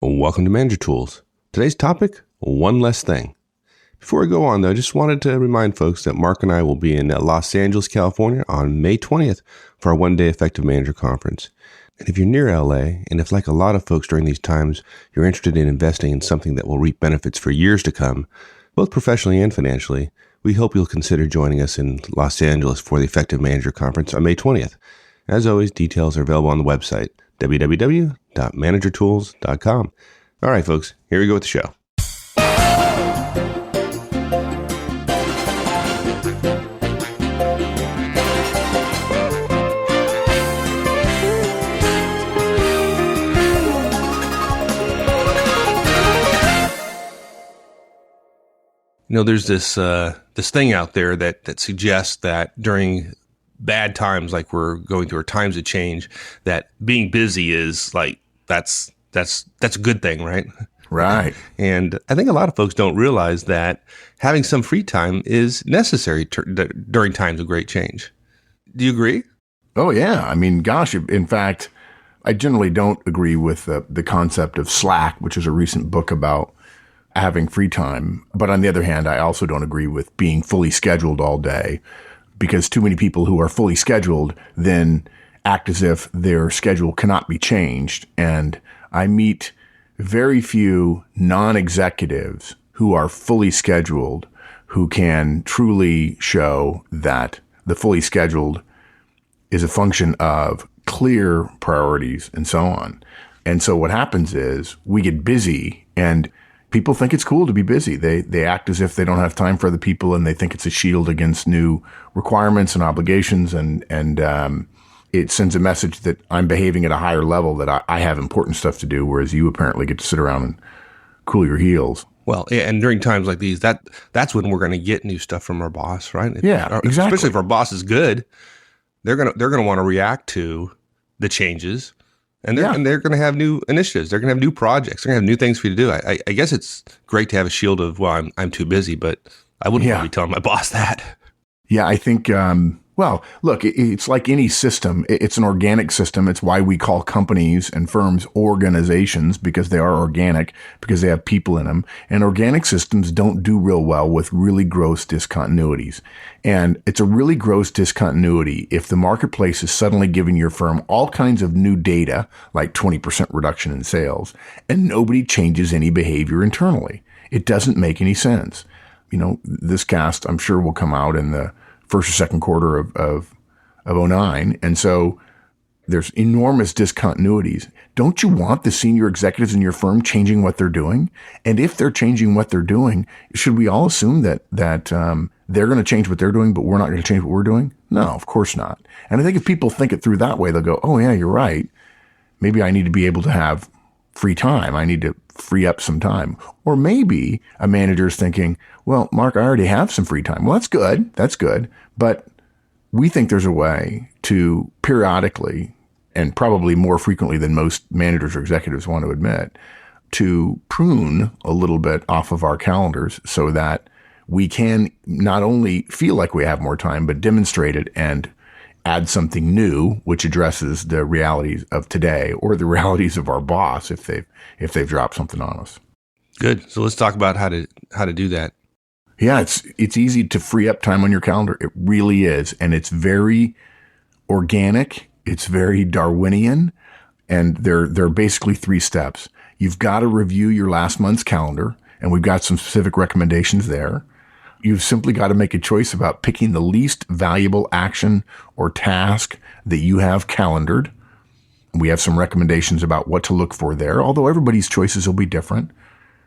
Welcome to Manager Tools. Today's topic, one less thing. Before we go on, though, I just wanted to remind folks that Mark and I will be in Los Angeles, California on May 20th for our one-day Effective Manager Conference. And if you're near LA, and if like a lot of folks during these times, you're interested in investing in something that will reap benefits for years to come, both professionally and financially, we hope you'll consider joining us in Los Angeles for the Effective Manager Conference on May 20th. As always, details are available on the website, www.managertools.com. All right, folks, here we go with the show. You know, there's this thing out there that suggests that during bad times, like we're going through, or times of change, that being busy is like that's a good thing, right? Right. And I think a lot of folks don't realize that having some free time is necessary during times of great change. Do you agree? Oh, yeah. I mean, gosh, in fact, I generally don't agree with the concept of slack, which is a recent book about having free time. But on the other hand, I also don't agree with being fully scheduled all day, because too many people who are fully scheduled then act as if their schedule cannot be changed. And I meet very few non-executives who are fully scheduled who can truly show that the fully scheduled is a function of clear priorities and so on. And so what happens is we get busy, and people think it's cool to be busy. They act as if they don't have time for other people, and they think it's a shield against new requirements and obligations. And it sends a message that I'm behaving at a higher level, that I have important stuff to do, whereas you apparently get to sit around and cool your heels. Well, yeah, and during times like these, that's when we're going to get new stuff from our boss, right? Yeah, exactly. Especially if our boss is good, they're going to want to react to the changes. And they're going to have new initiatives. They're going to have new projects. They're going to have new things for you to do. I guess it's great to have a shield of, well, I'm too busy, but I wouldn't want to be telling my boss that. Yeah, I think, well, look, it's like any system. It's an organic system. It's why we call companies and firms organizations, because they are organic, because they have people in them. And organic systems don't do real well with really gross discontinuities. And it's a really gross discontinuity if the marketplace is suddenly giving your firm all kinds of new data, like 20% reduction in sales, and nobody changes any behavior internally. It doesn't make any sense. You know, this cast, I'm sure, will come out in the first or second quarter of 2009. And so there's enormous discontinuities. Don't you want the senior executives in your firm changing what they're doing? And if they're changing what they're doing, should we all assume that they're going to change what they're doing, but we're not going to change what we're doing? No, of course not. And I think if people think it through that way, they'll go, oh yeah, you're right. Maybe I need to be able to have free time. I need to free up some time. Or maybe a manager's thinking, well, Mark, I already have some free time. Well, that's good. That's good. But we think there's a way to periodically, and probably more frequently than most managers or executives want to admit, to prune a little bit off of our calendars so that we can not only feel like we have more time, but demonstrate it and add something new, which addresses the realities of today or the realities of our boss if they've dropped something on us. Good. So let's talk about how to do that. Yeah, it's easy to free up time on your calendar. It really is. And it's very organic. It's very Darwinian. And there are basically 3 steps. You've got to review your last month's calendar, and we've got some specific recommendations there. You've simply got to make a choice about picking the least valuable action or task that you have calendared. We have some recommendations about what to look for there, although everybody's choices will be different.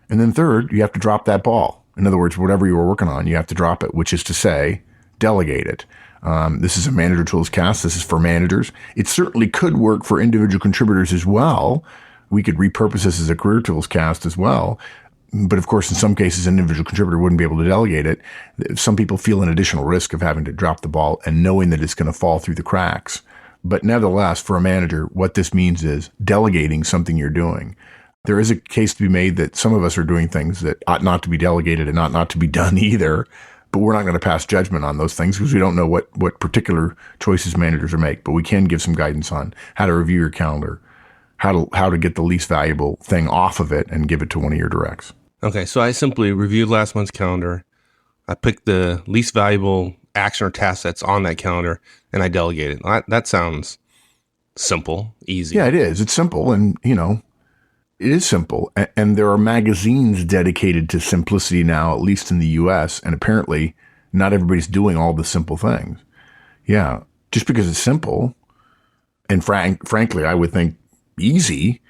And then third, you have to drop that ball. In other words, whatever you were working on, you have to drop it, which is to say, delegate it. This is a Manager Tools cast. This is for managers. It certainly could work for individual contributors as well. We could repurpose this as a Career Tools cast as well. But of course, in some cases, an individual contributor wouldn't be able to delegate it. Some people feel an additional risk of having to drop the ball and knowing that it's going to fall through the cracks. But nevertheless, for a manager, what this means is delegating something you're doing. There is a case to be made that some of us are doing things that ought not to be delegated and ought not to be done either. But we're not going to pass judgment on those things because we don't know what particular choices managers are make. But we can give some guidance on how to review your calendar, how to get the least valuable thing off of it and give it to one of your directs. Okay, so I simply reviewed last month's calendar. I picked the least valuable action or task that's on that calendar, and I delegated. That sounds simple, easy. Yeah, it is. It's simple, and it is simple. And there are magazines dedicated to simplicity now, at least in the U.S., and apparently not everybody's doing all the simple things. Yeah, just because it's simple, and frankly, I would think easy,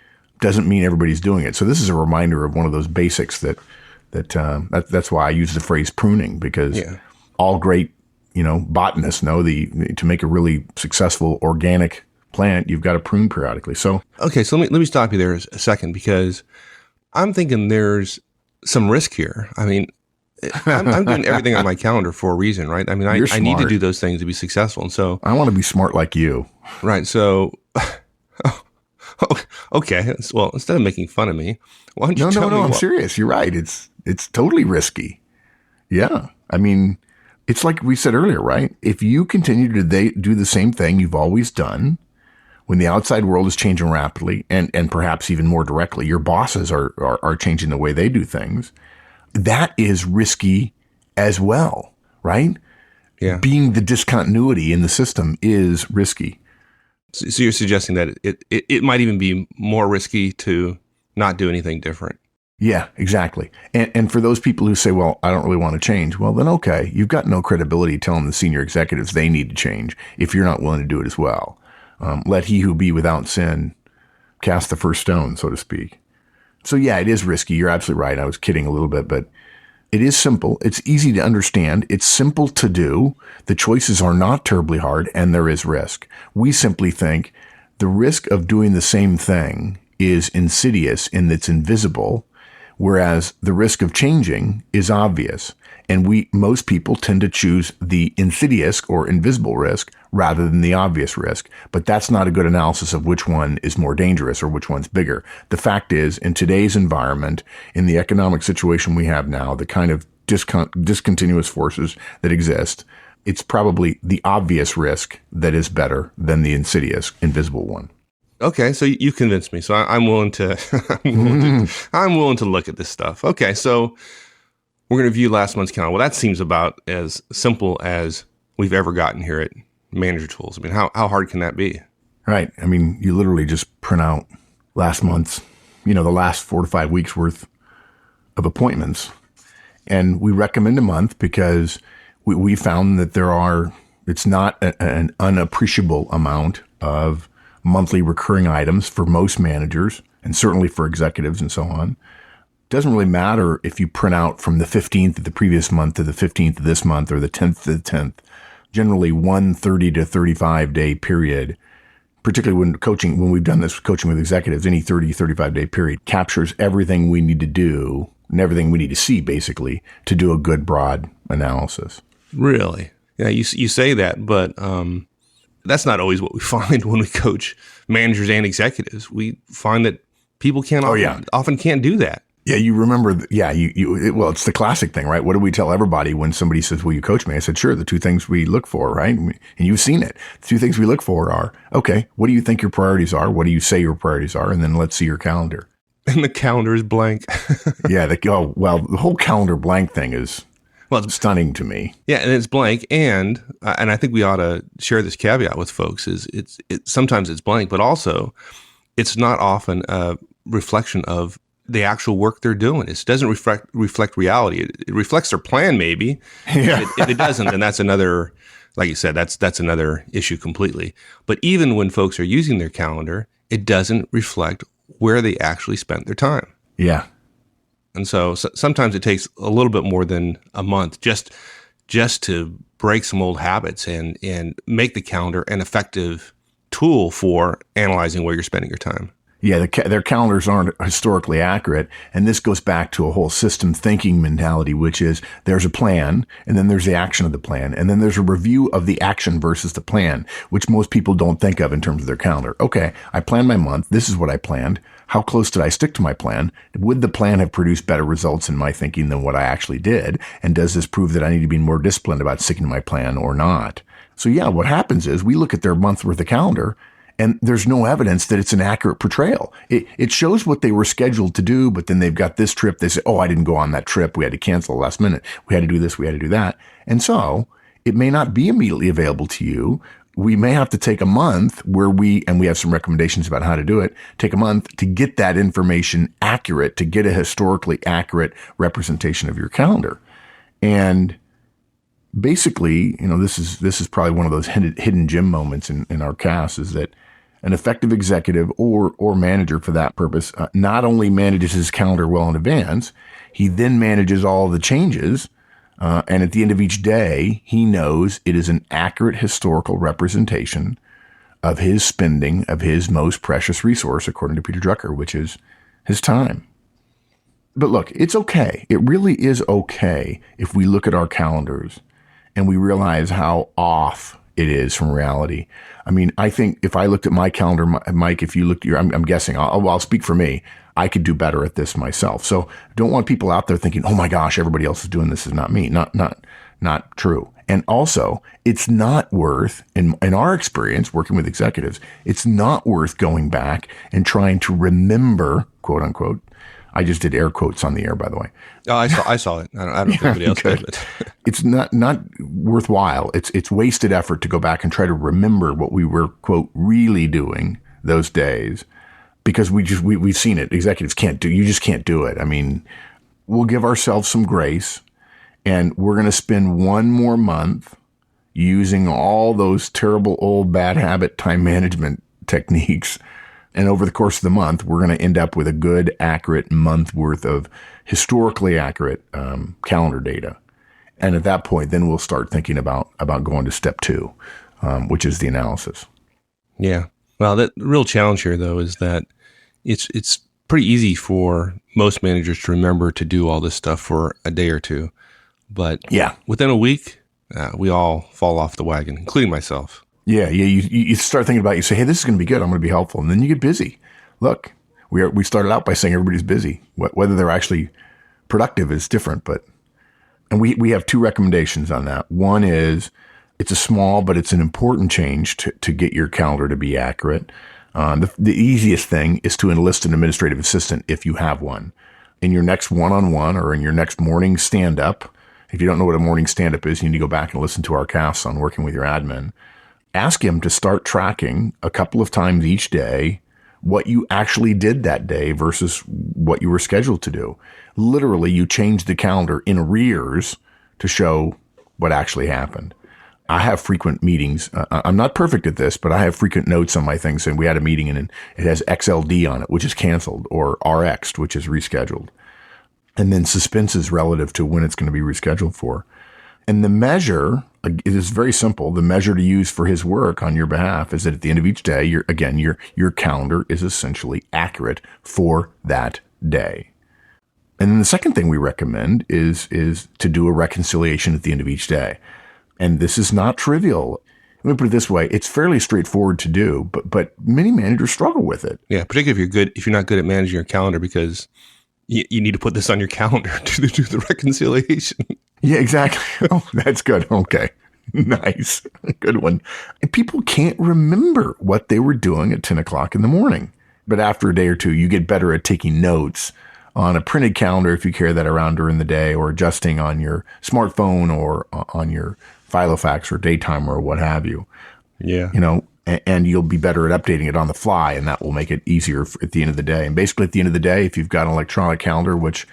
doesn't mean everybody's doing it. So this is a reminder of one of those basics that's why I use the phrase pruning, because all great botanists know to make a really successful organic plant, you've got to prune periodically. So okay, so let me stop you there a second, because I'm thinking there's some risk here. I mean, I'm doing everything on my calendar for a reason, right? I mean, I need to do those things to be successful, and so I want to be smart like you, right? So, okay. Well, instead of making fun of me, why don't you tell me? I'm serious. You're right. It's totally risky. Yeah, I mean, it's like we said earlier, right? If you continue to do the same thing you've always done, when the outside world is changing rapidly, and perhaps even more directly, your bosses are changing the way they do things, that is risky as well, right? Yeah. Being the discontinuity in the system is risky. So you're suggesting that it might even be more risky to not do anything different. Yeah, exactly. And for those people who say, well, I don't really want to change, well, then okay, you've got no credibility telling the senior executives they need to change if you're not willing to do it as well. Let he who be without sin cast the first stone, so to speak. So yeah, it is risky. You're absolutely right. I was kidding a little bit, but it is simple. It's easy to understand. It's simple to do. The choices are not terribly hard, and there is risk. We simply think the risk of doing the same thing is insidious in that it's invisible, whereas the risk of changing is obvious. And most people tend to choose the insidious or invisible risk rather than the obvious risk. But that's not a good analysis of which one is more dangerous or which one's bigger. The fact is, in today's environment, in the economic situation we have now, the kind of discontinuous forces that exist, it's probably the obvious risk that is better than the insidious, invisible one. Okay, so you convinced me. So I'm willing to, I'm willing to look at this stuff. Okay, so we're going to review last month's calendar. Well, that seems about as simple as we've ever gotten here at Manager Tools. I mean, how hard can that be? Right. I mean, you literally just print out last month's, the last 4 to 5 weeks worth of appointments. And we recommend a month because we found that it's not an unappreciable amount of monthly recurring items for most managers, and certainly for executives and so on. Doesn't really matter if you print out from the 15th of the previous month to the 15th of this month or the 10th to the 10th. Generally, 30 to 35 day period, particularly when we've done this coaching with executives, any 30, 35 day period captures everything we need to do and everything we need to see, basically, to do a good broad analysis. Really? Yeah, you say that, but that's not always what we find when we coach managers and executives. We find that people often can't do that. Yeah, you remember, well, it's the classic thing, right? What do we tell everybody when somebody says, will you coach me? I said, sure, the two things we look for, right? And you've seen it. The two things we look for are, okay, what do you think your priorities are? What do you say your priorities are? And then let's see your calendar. And the calendar is blank. Yeah, the whole calendar blank thing is stunning to me. Yeah, and it's blank. And I think we ought to share this caveat with folks is sometimes it's blank, but also it's not often a reflection of the actual work they're doing. It doesn't reflect reality. It reflects their plan, maybe. Yeah. If it doesn't, then that's another, like you said, that's another issue completely. But even when folks are using their calendar, it doesn't reflect where they actually spent their time. Yeah. And so sometimes it takes a little bit more than a month just to break some old habits and make the calendar an effective tool for analyzing where you're spending your time. Yeah, their calendars aren't historically accurate. And this goes back to a whole system thinking mentality, which is there's a plan, and then there's the action of the plan. And then there's a review of the action versus the plan, which most people don't think of in terms of their calendar. Okay, I planned my month. This is what I planned. How close did I stick to my plan? Would the plan have produced better results in my thinking than what I actually did? And does this prove that I need to be more disciplined about sticking to my plan or not? So yeah, what happens is we look at their month worth of calendar, And there's no evidence that it's an accurate portrayal. It shows what they were scheduled to do, but then they've got this trip. They say, oh, I didn't go on that trip. We had to cancel last minute. We had to do this. We had to do that. And so it may not be immediately available to you. We may have to take a month and we have some recommendations about how to do it, take a month to get that information accurate, to get a historically accurate representation of your calendar. And basically, this is probably one of those hidden gem moments in our cast, is that an effective executive or manager for that purpose not only manages his calendar well in advance, he then manages all the changes. And at the end of each day, he knows it is an accurate historical representation of his spending of his most precious resource, according to Peter Drucker, which is his time. But look, it's okay. It really is okay if we look at our calendars and we realize how off it is from reality. I mean, I think if I looked at my calendar, Mike, if you looked at I'm guessing, I'll speak for me, I could do better at this myself. So don't want people out there thinking, oh my gosh, everybody else is doing this, is not me. Not true. And also, it's not worth, in our experience working with executives, it's not worth going back and trying to remember, quote unquote. I just did air quotes on the air, by the way. Oh, I saw it. I don't know if anybody else did it. It's not worthwhile. It's wasted effort to go back and try to remember what we were, quote, really doing those days, because we've seen it. Executives you just can't do it. I mean, we'll give ourselves some grace, and we're going to spend one more month using all those terrible old bad habit time management techniques. And over the course of the month, we're going to end up with a good, accurate month worth of historically accurate calendar data. And at that point, then we'll start thinking about going to step 2, which is the analysis. Yeah. Well, the real challenge here, though, is that it's pretty easy for most managers to remember to do all this stuff for a day or two. But within a week, we all fall off the wagon, including myself. Yeah. You start thinking about it. You say, hey, this is going to be good. I'm going to be helpful. And then you get busy. Look, we started out by saying everybody's busy. Whether they're actually productive is different. And we have 2 recommendations on that. One is it's a small, but it's an important change to get your calendar to be accurate. The easiest thing is to enlist an administrative assistant if you have one. In your next one-on-one or in your next morning stand-up, if you don't know what a morning stand-up is, you need to go back and listen to our casts on working with your admin. Ask him to start tracking a couple of times each day what you actually did that day versus what you were scheduled to do. Literally, you change the calendar in arrears to show what actually happened. I have frequent meetings. I'm not perfect at this, but I have frequent notes on my things. And we had a meeting and it has XLD on it, which is canceled, or RX'd, which is rescheduled. And then suspenses relative to when it's going to be rescheduled for. And the measure, it is very simple. The measure to use for his work on your behalf is that at the end of each day, your calendar is essentially accurate for that day. And then the second thing we recommend is to do a reconciliation at the end of each day. And this is not trivial. Let me put it this way. It's fairly straightforward to do, but many managers struggle with it. Yeah, particularly if you're not good at managing your calendar, because you need to put this on your calendar to do the reconciliation. Yeah, exactly. Oh, that's good. Okay. Nice. Good one. And people can't remember what they were doing at 10 o'clock in the morning. But after a day or two, you get better at taking notes on a printed calendar if you carry that around during the day, or adjusting on your smartphone or on your Filofax or Daytimer or what have you. Yeah. And you'll be better at updating it on the fly, and that will make it easier at the end of the day. And basically at the end of the day, if you've got an electronic calendar, which,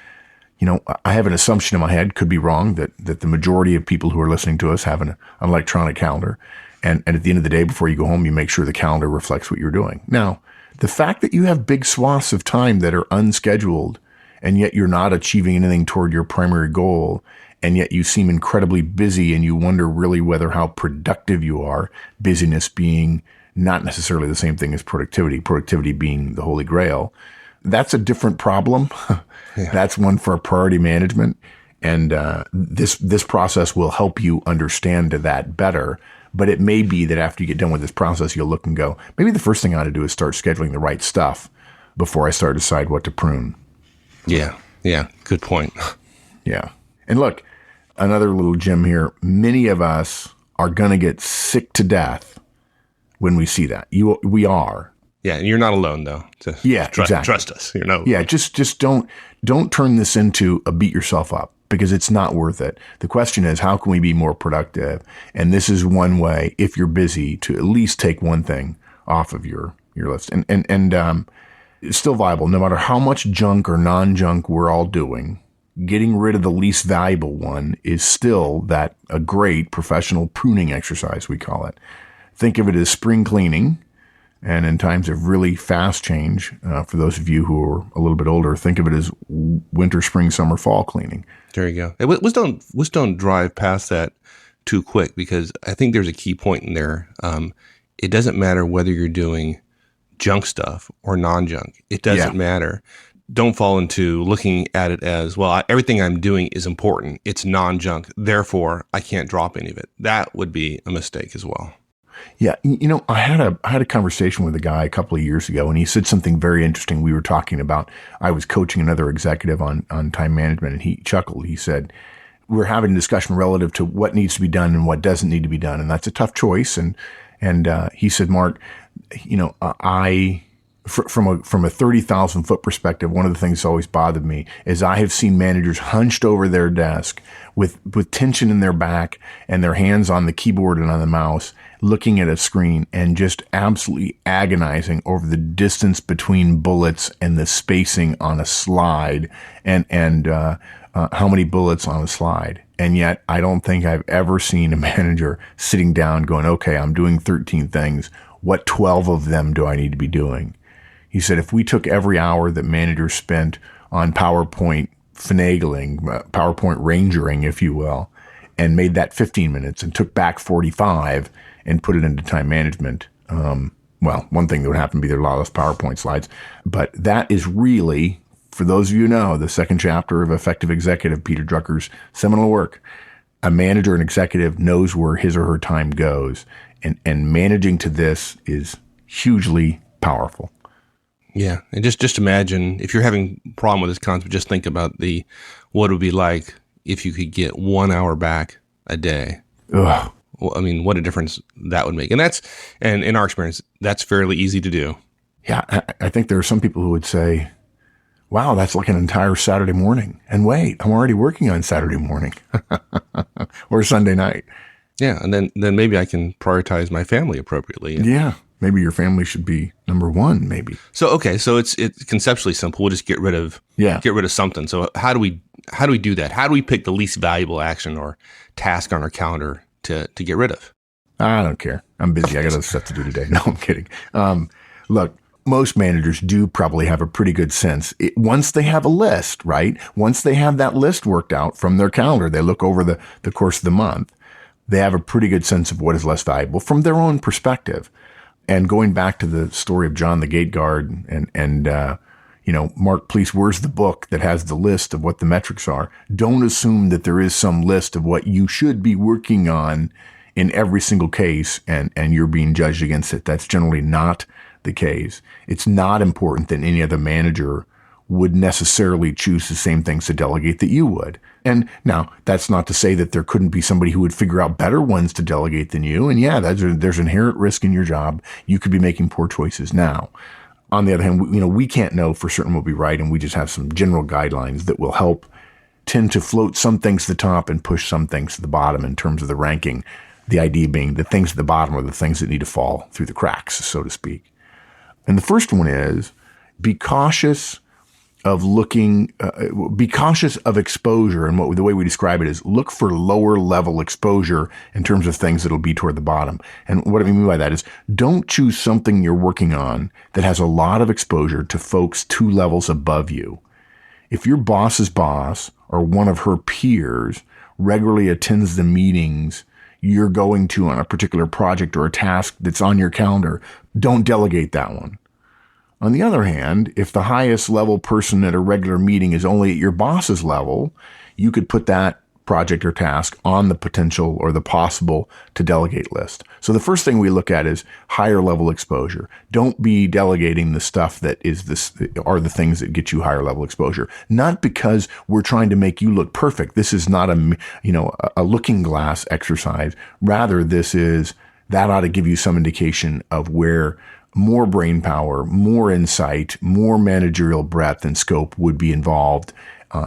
I have an assumption in my head, could be wrong, that the majority of people who are listening to us have an electronic calendar. And at the end of the day, before you go home, you make sure the calendar reflects what you're doing. Now, the fact that you have big swaths of time that are unscheduled, and yet you're not achieving anything toward your primary goal, and yet you seem incredibly busy, and you wonder really how productive you are, busyness being not necessarily the same thing as productivity being the holy grail, that's a different problem. Yeah. That's one for priority management. And this process will help you understand that better. But it may be that after you get done with this process, you'll look and go, maybe the first thing I ought to do is start scheduling the right stuff before I start to decide what to prune. Yeah. Good point. Yeah. And look, another little gem here. Many of us are going to get sick to death when we see that. We are. Yeah, and you're not alone though. Exactly. Trust us. Just don't turn this into a beat yourself up, because it's not worth it. The question is, how can we be more productive? And this is one way, if you're busy, to at least take one thing off of your list. And it's still viable, no matter how much junk or non-junk we're all doing. Getting rid of the least valuable one is still a great professional pruning exercise, we call it. Think of it as spring cleaning. And in times of really fast change, for those of you who are a little bit older, think of it as winter, spring, summer, fall cleaning. There you go. Let's don't drive past that too quick, because I think there's a key point in there. It doesn't matter whether you're doing junk stuff or non-junk. It doesn't matter. Don't fall into looking at it as, well, everything I'm doing is important. It's non-junk. Therefore, I can't drop any of it. That would be a mistake as well. Yeah. I had a conversation with a guy a couple of years ago, and he said something very interesting. We were talking about, I was coaching another executive on time management, and he chuckled. He said, we're having a discussion relative to what needs to be done and what doesn't need to be done. And that's a tough choice. And he said, Mark, from a 30,000 foot perspective, one of the things that's always bothered me is I have seen managers hunched over their desk with tension in their back and their hands on the keyboard and on the mouse, looking at a screen and just absolutely agonizing over the distance between bullets and the spacing on a slide and how many bullets on a slide. And yet I don't think I've ever seen a manager sitting down going, okay, I'm doing 13 things. What 12 of them do I need to be doing? He said, if we took every hour that managers spent on PowerPoint finagling, PowerPoint rangering, if you will, and made that 15 minutes and took back 45 and put it into time management, one thing that would happen would be there are a lot of those PowerPoint slides. But that is really, for those of you who know, the second chapter of Effective Executive, Peter Drucker's seminal work. A manager and executive knows where his or her time goes, and managing to this is hugely powerful. Yeah, and just imagine, if you're having a problem with this concept, just think about what it would be like if you could get 1 hour back a day. Ugh. Well, I mean, what a difference that would make. And in our experience, that's fairly easy to do. Yeah, I think there are some people who would say, wow, that's like an entire Saturday morning. And wait, I'm already working on Saturday morning or Sunday night. Yeah, and then maybe I can prioritize my family appropriately. Yeah, maybe your family should be number one, maybe. So it's conceptually simple. We'll just get rid of something. So how do we do that? How do we pick the least valuable action or task on our calendar to get rid of? I don't care. I'm busy. I got other stuff to do today. No, I'm kidding. Look, most managers do probably have a pretty good sense. Once they have a list, right? Once they have that list worked out from their calendar, they look over the course of the month. They have a pretty good sense of what is less valuable from their own perspective. And going back to the story of John the Gate Guard and Mark, please, where's the book that has the list of what the metrics are? Don't assume that there is some list of what you should be working on in every single case and you're being judged against it. That's generally not the case. It's not important that any other manager would necessarily choose the same things to delegate that you would. And now that's not to say that there couldn't be somebody who would figure out better ones to delegate than you. And yeah, there's inherent risk in your job. You could be making poor choices now. On the other hand, we can't know for certain what will be right, and we just have some general guidelines that will help tend to float some things to the top and push some things to the bottom in terms of the ranking. The idea being the things at the bottom are the things that need to fall through the cracks, so to speak. And the first one is be cautious of be cautious of exposure. And the way we describe it is look for lower level exposure in terms of things that'll be toward the bottom. And what I mean by that is don't choose something you're working on that has a lot of exposure to folks 2 levels above you. If your boss's boss or one of her peers regularly attends the meetings you're going to on a particular project or a task that's on your calendar, don't delegate that one. On the other hand, if the highest level person at a regular meeting is only at your boss's level, you could put that project or task on the potential or the possible to delegate list. So the first thing we look at is higher level exposure. Don't be delegating the stuff that are the things that get you higher level exposure. Not because we're trying to make you look perfect. This is not a looking glass exercise. Rather, this is that ought to give you some indication of where more brain power, more insight, more managerial breadth and scope would be involved.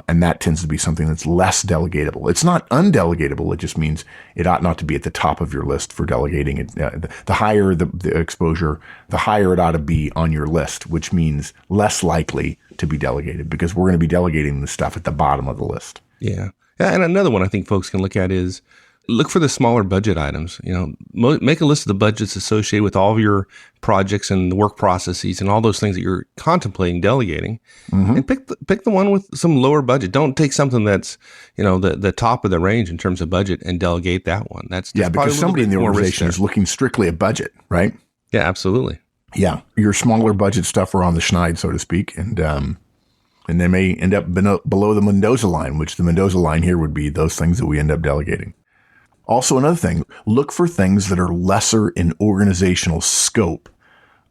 And that tends to be something that's less delegatable. It's not undelegatable. It just means it ought not to be at the top of your list for delegating. The higher the exposure, the higher it ought to be on your list, which means less likely to be delegated, because we're going to be delegating the stuff at the bottom of the list. Yeah. And another one I think folks can look at is look for the smaller budget items. Make a list of the budgets associated with all of your projects and the work processes and all those things that you're contemplating delegating, and pick the one with some lower budget. Don't take something that's the top of the range in terms of budget and delegate that one. That's because somebody in the organization is looking strictly at budget, right? Yeah, absolutely. Yeah, your smaller budget stuff are on the schneid, so to speak, and they may end up below the Mendoza line, which the Mendoza line here would be those things that we end up delegating. Also, another thing, look for things that are lesser in organizational scope.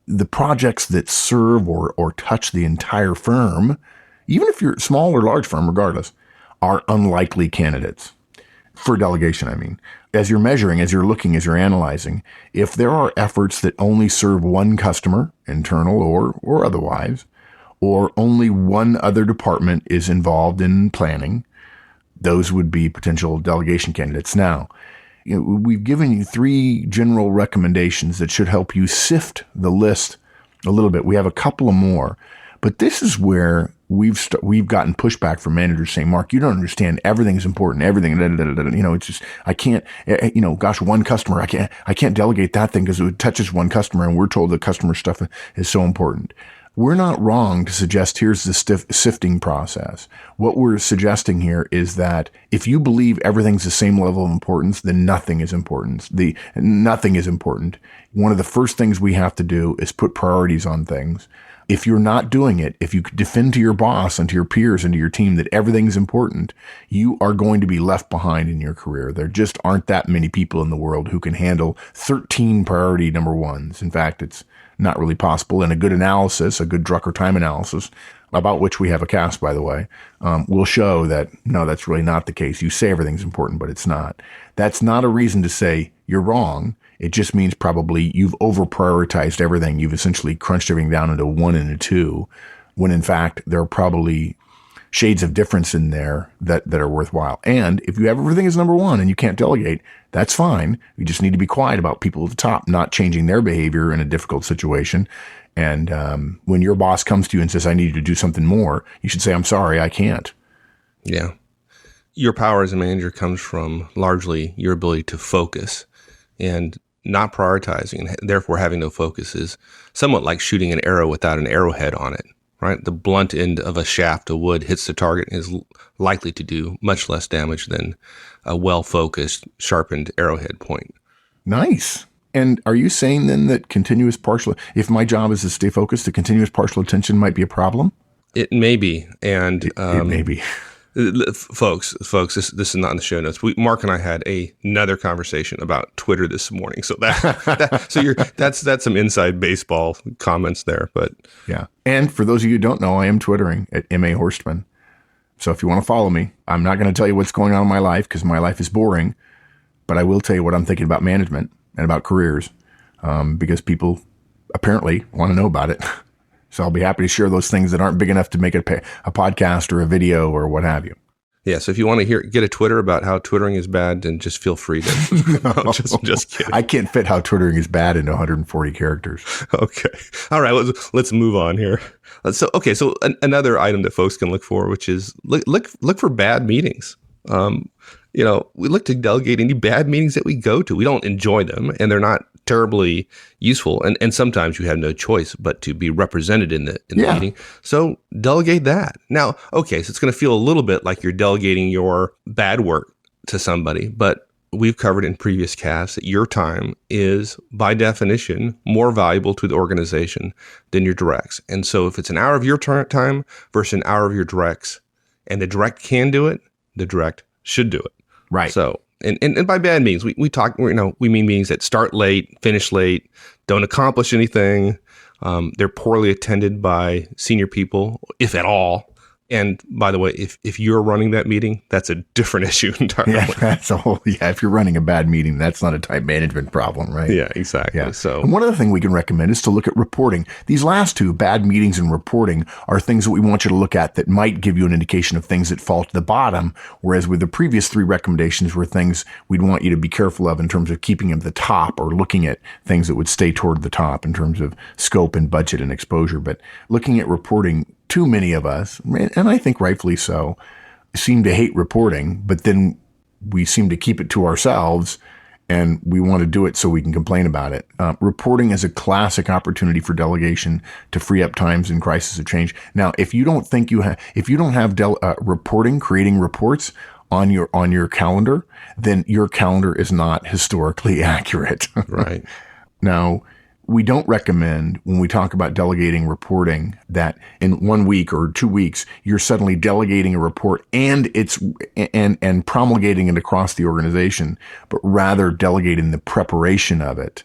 The projects that serve or touch the entire firm, even if you're a small or large firm, regardless, are unlikely candidates for delegation. I mean, as you're measuring, as you're looking, as you're analyzing, if there are efforts that only serve one customer, internal or otherwise, or only one other department is involved in planning, those would be potential delegation candidates. Now, we've given you 3 general recommendations that should help you sift the list a little bit. We have a couple of more, but this is where we've gotten pushback from managers saying, Mark, you don't understand. Everything's important. Everything. It's just, I can't, one customer, I can't delegate that thing because it touches one customer, and we're told the customer stuff is so important. We're not wrong to suggest here's the sifting process. What we're suggesting here is that if you believe everything's the same level of importance, then nothing is important. Nothing is important. One of the first things we have to do is put priorities on things. If you're not doing it, if you defend to your boss and to your peers and to your team that everything's important, you are going to be left behind in your career. There just aren't that many people in the world who can handle 13 priority number ones. In fact, it's not really possible. And a good analysis, a good Drucker time analysis, about which we have a cast, by the way, will show that, no, that's really not the case. You say everything's important, but it's not. That's not a reason to say you're wrong. It just means probably you've over-prioritized everything. You've essentially crunched everything down into 1 and a 2, when in fact there are probably shades of difference in there that are worthwhile. And if you have everything as number 1 and you can't delegate, that's fine. You just need to be quiet about people at the top not changing their behavior in a difficult situation. And when your boss comes to you and says, I need you to do something more, you should say, I'm sorry, I can't. Yeah. Your power as a manager comes from largely your ability to focus, and not prioritizing and therefore having no focus is somewhat like shooting an arrow without an arrowhead on it, right? The blunt end of a shaft of wood hits the target and is likely to do much less damage than a well-focused, sharpened arrowhead point. Nice. And are you saying then that if my job is to stay focused, the continuous partial attention might be a problem? It may be. And it may be. Folks, this is not in the show notes. Mark and I had another conversation about Twitter this morning, so that's some inside baseball comments there. But yeah, and for those of you who don't know, I am Twittering at M.A. Horstman. So if you want to follow me, I'm not going to tell you what's going on in my life because my life is boring, but I will tell you what I'm thinking about management and about careers, because people apparently want to know about it. So I'll be happy to share those things that aren't big enough to make it a podcast or a video or what have you. Yeah, so if you want to get a Twitter about how Twittering is bad, then just feel free to. No, just kidding. I can't fit how Twittering is bad into 140 characters. Okay. All right, let's move on here. So another item that folks can look for, which is look for bad meetings. We look to delegate any bad meetings that we go to. We don't enjoy them, and they're not terribly useful. And sometimes you have no choice but to be represented in the meeting. So delegate that. Now, okay, so it's going to feel a little bit like you're delegating your bad work to somebody, but we've covered in previous casts that your time is, by definition, more valuable to the organization than your directs. And so if it's an hour of your time versus an hour of your directs, and the direct can do it, the direct should do it. Right. So, and by bad means, we mean meetings that start late, finish late, don't accomplish anything. They're poorly attended by senior people, if at all. And by the way, if you're running that meeting, that's a different issue entirely. Yeah, that's a whole, if you're running a bad meeting, that's not a time management problem, right? Yeah, exactly. Yeah. So, and one other thing we can recommend is to look at reporting. These last two, bad meetings and reporting, are things that we want you to look at that might give you an indication of things that fall to the bottom, whereas with the previous three recommendations were things we'd want you to be careful of in terms of keeping them at the top or looking at things that would stay toward the top in terms of scope and budget and exposure. But looking at reporting, too many of us, and I think rightfully so, seem to hate reporting, but then we seem to keep it to ourselves and we want to do it so we can complain about it. Reporting is a classic opportunity for delegation to free up times in crisis of change. Now, if you don't have reporting, creating reports on your calendar, then your calendar is not historically accurate. right. Now, we don't recommend, when we talk about delegating reporting, that in 1 week or 2 weeks, you're suddenly delegating a report and promulgating it across the organization, but rather delegating the preparation of it.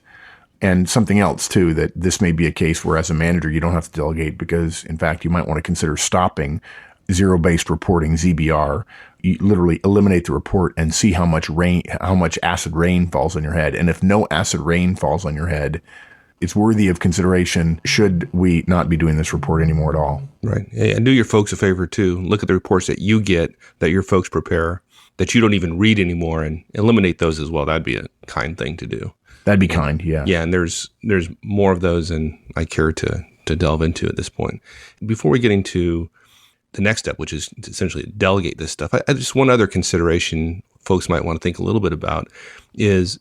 And something else too, that this may be a case where as a manager, you don't have to delegate because in fact, you might want to consider stopping zero-based reporting, ZBR. You literally eliminate the report and see how much acid rain falls on your head. And if no acid rain falls on your head, it's worthy of consideration. Should we not be doing this report anymore at all? Right. And do your folks a favor too. Look at the reports that you get, that your folks prepare, that you don't even read anymore, and eliminate those as well. That'd be a kind thing to do. That'd be kind, yeah. Yeah, and there's more of those than I care to delve into at this point. Before we get into the next step, which is to essentially delegate this stuff, I just one other consideration folks might want to think a little bit about is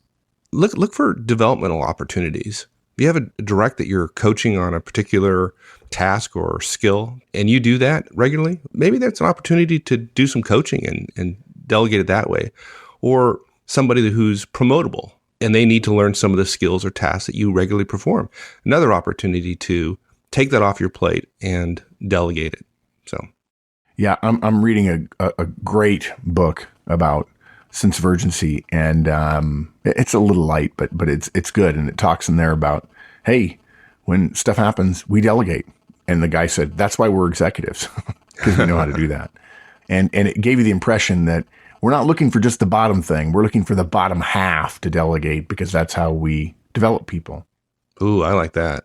look for developmental opportunities. If you have a direct that you're coaching on a particular task or skill, and you do that regularly, maybe that's an opportunity to do some coaching and delegate it that way. Or somebody who's promotable and they need to learn some of the skills or tasks that you regularly perform. Another opportunity to take that off your plate and delegate it. So, yeah, I'm reading a great book about sense of urgency, and it's a little light, but it's good, and it talks in there about, hey, when stuff happens, we delegate. And the guy said, that's why we're executives, because we know how to do that. And it gave you the impression that we're not looking for just the bottom thing. We're looking for the bottom half to delegate, because that's how we develop people. Ooh, I like that.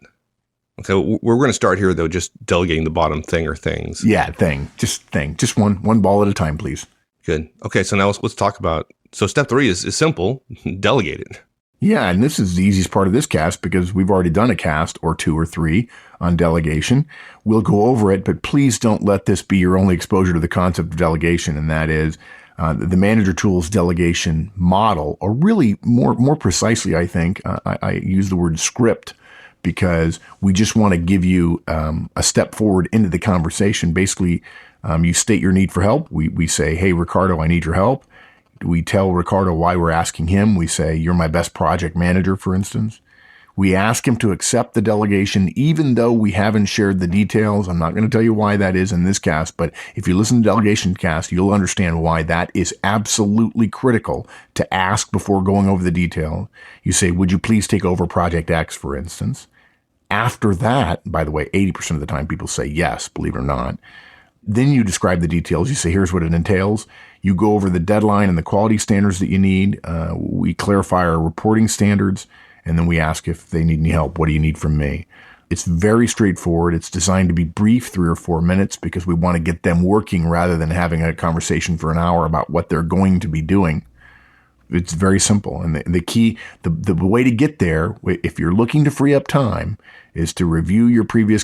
Okay, we're going to start here, though, just delegating the bottom thing or things. Yeah, thing. Just one ball at a time, please. Good. Okay, so now let's talk about, so step 3 is simple, delegate it. Yeah, and this is the easiest part of this cast because we've already done a cast or 2 or 3 on delegation. We'll go over it, but please don't let this be your only exposure to the concept of delegation, and that is the Manager Tools delegation model, or really more precisely, I think, I use the word script, because we just want to give you a step forward into the conversation. Basically, you state your need for help. We say, hey, Ricardo, I need your help. We tell Ricardo why we're asking him. We say, you're my best project manager, for instance. We ask him to accept the delegation, even though we haven't shared the details. I'm not going to tell you why that is in this cast, but if you listen to delegation cast, you'll understand why that is absolutely critical to ask before going over the detail. You say, would you please take over Project X, for instance? After that, by the way, 80% of the time people say yes, believe it or not. Then you describe the details. You say, here's what it entails. You go over the deadline and the quality standards that you need. We clarify our reporting standards, and then we ask if they need any help. What do you need from me? It's very straightforward. It's designed to be brief, 3 or 4 minutes, because we want to get them working rather than having a conversation for an hour about what they're going to be doing. It's very simple. And the key, the way to get there, if you're looking to free up time, is to review your previous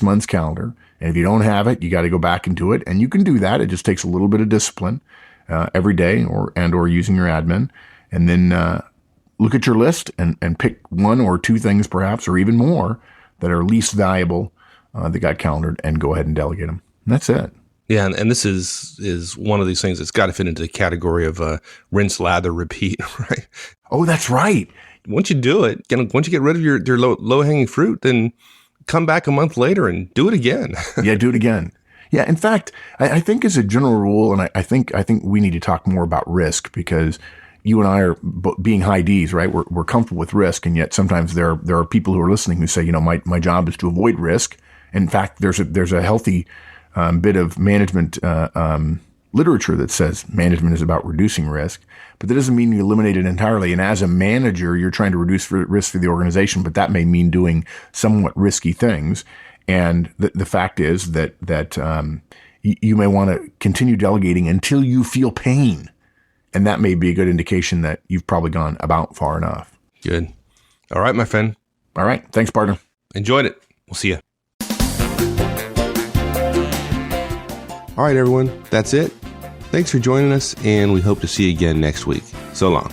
month's calendar. And if you don't have it, you got to go back and do it. And you can do that. It just takes a little bit of discipline every day or using your admin. And then look at your list and pick 1 or 2 things perhaps, or even more, that are least valuable that got calendared, and go ahead and delegate them. And that's it. Yeah, and this is one of these things that's got to fit into the category of rinse, lather, repeat, right? Oh, that's right. Once you do it, once you get rid of your low-hanging fruit, then come back a month later and do it again. Yeah, do it again. Yeah, in fact, I think as a general rule, and I think we need to talk more about risk, because you and I are being high Ds, right? We're comfortable with risk, and yet sometimes there are people who are listening who say, my job is to avoid risk. In fact, there's a healthy bit of management literature that says management is about reducing risk, but that doesn't mean you eliminate it entirely. And as a manager, you're trying to reduce risk for the organization, but that may mean doing somewhat risky things. And the fact is that you may want to continue delegating until you feel pain. And that may be a good indication that you've probably gone about far enough. Good. All right, my friend. All right. Thanks, partner. Enjoyed it. We'll see you. All right, everyone. That's it. Thanks for joining us, and we hope to see you again next week. So long.